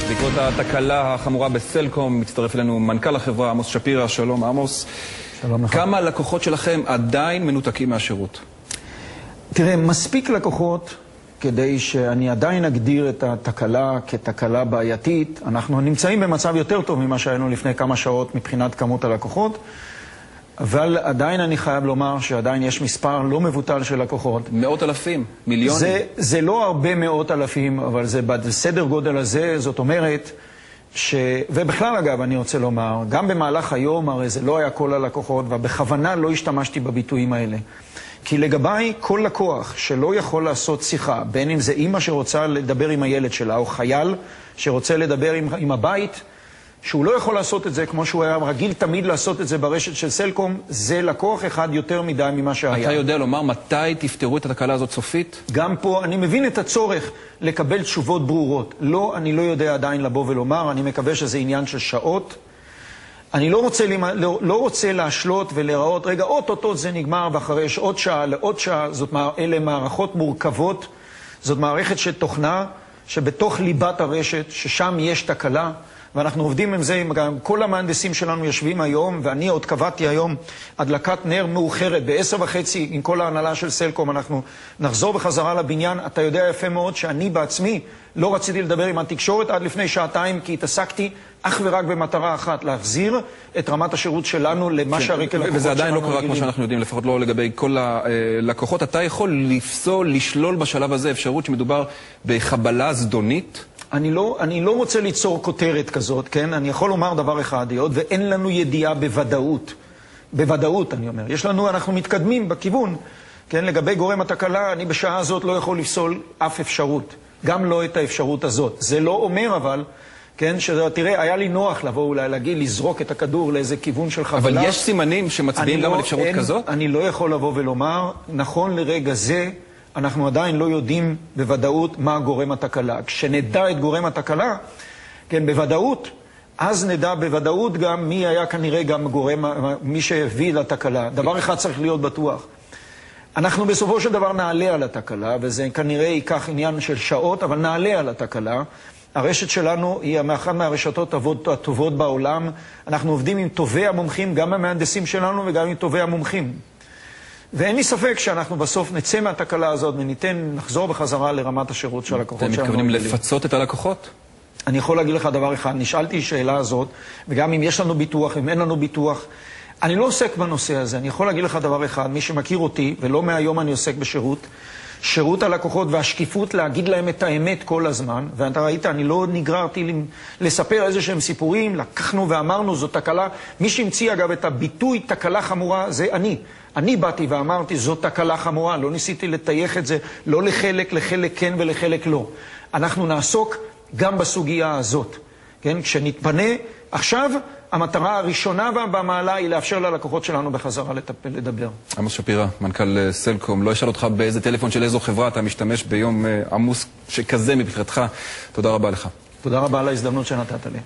בעקבות התקלה החמורה בסלקום מצטרף אלינו מנכ"ל החברה עמוס שפירא. שלום עמוס. שלום לך. כמה לקוחות שלכם עדיין מנותקים מהשירות? תראה, מספיק לקוחות כדי שאני עדיין אגדיר את התקלה כתקלה בעייתית. אנחנו נמצאים במצב יותר טוב ממה שהיינו לפני כמה שעות מבחינת כמות הלקוחות, אבל עדיין אני חייב לומר שעדיין יש מספר לא מבוטל של לקוחות. מאות אלפים, מיליונים. זה לא הרבה מאות אלפים, אבל זה בסדר גודל הזה. זאת אומרת ובכלל אגב אני רוצה לומר, גם במהלך היום הרי זה לא היה כל הלקוחות, ובכוונה לא השתמשתי בביטויים האלה. כי לגבי כל לקוח שלא יכול לעשות שיחה, בין אם זה אמא שרוצה לדבר עם הילד שלה, או חייל שרוצה לדבר עם הבית, שהוא לא יכול לעשות את זה כמו שהוא היה רגיל תמיד לעשות את זה ברשת של סלקום, זה לקוח אחד יותר מדי ממה שהיה. אתה יודע לומר מתי תפתרו את התקלה הזאת סופית? גם פה אני מבין את הצורך לקבל תשובות ברורות. לא, אני לא יודע עדיין לבוא ולומר, אני מקווה שזה עניין של שעות. אני לא רוצה להשלות ולראות, רגע, אוטוטו זה נגמר, ואחרי יש עוד שעה לעוד שעה. אלה מערכות מורכבות, זאת מערכת של תוכנה, שבתוך ליבת הרשת, ששם יש תקלה, ואנחנו עובדים עם זה, גם כל המהנדסים שלנו יושבים היום, ואני עוד קבעתי היום הדלקת נר מאוחרת, ב10:30 עם כל ההנהלה של סלקום, אנחנו נחזור בחזרה לבניין. אתה יודע יפה מאוד שאני בעצמי לא רציתי לדבר עם התקשורת עד לפני שעתיים, כי התעסקתי אך ורק במטרה אחת, להחזיר את רמת השירות שלנו למה שהרקע לקוחות שלנו. וזה עדיין לא קרה כמו שאנחנו יודעים, לפחות לא לגבי כל הלקוחות. אתה יכול לפסול, לשלול בשלב הזה אפשרות שמדובר בחבלה זדונית? אני לא רוצה ליצור כותרת כזאת, כן? אני יכול לומר דבר אחד, ואין לנו ידיעה בוודאות. בוודאות, אני אומר. אנחנו מתקדמים בכיוון, כן? לגבי גורם התקלה, אני בשעה הזאת לא יכול לפסול אף אפשרות. גם לא את האפשרות הזאת. זה לא אומר אבל, כן? תראה, היה לי נוח לבוא אולי להגיד, לזרוק את הכדור לאיזה כיוון של חבלה. אבל יש סימנים שמצביעים גם על אפשרות כזאת? אני לא יכול לבוא ולומר, נכון לרגע זה, אנחנו עדיין לא יודעים בוודאות מה גורם התקלה. כשנדע את גורם התקלה, כן, בוודאות, אז נדע בוודאות גם מי היה כנראה גם גורם, מי שהביא לתקלה. דבר אחד צריך להיות בטוח. אנחנו בסופו של דבר נעלה על התקלה, וזה כנראה ייקח עניין של שעות, אבל נעלה על התקלה. הרשת שלנו היא אחת מהרשתות הטובות בעולם. אנחנו עובדים עם טובי המומחים, גם המהנדסים שלנו וגם עם טובי המומחים. ואין לי ספק שאנחנו בסוף נצא מהתקלה הזאת נחזור בחזרה לרמת השירות של הלקוחות שלנו. אתם מתכוונים לפצות את הלקוחות? אני יכול להגיד לך דבר אחד, נשאלתי שאלה הזאת, וגם אם יש לנו ביטוח, אם אין לנו ביטוח, אני לא עוסק בנושא הזה. אני יכול להגיד לך דבר אחד, מי שמכיר אותי, ולא מהיום אני עוסק בשירות, שירות הלקוחות והשקיפות להגיד להם את האמת כל הזמן, ואתה ראית, אני לא נגררתי לספר איזה שהם סיפורים, לקחנו ואמרנו, זו תקלה. מי שהמציא אגב את הביטוי תקלה חמורה, זה אני. אני באתי ואמרתי, זו תקלה חמורה, לא ניסיתי לתייך את זה, לא לחלק כן ולחלק לא. אנחנו נעסוק גם בסוגיה הזאת, כן? כשנתפנה, עכשיו המטרה הראשונה במעלה היא לאפשר ללקוחות שלנו בחזרה לדבר. עמוס שפירא, מנכ"ל סלקום, לא אשאל אותך באיזה טלפון של איזו חברה אתה משתמש ביום עמוס שכזה מבחינתך. תודה רבה לך. תודה רבה על ההזדמנות שנתת לי.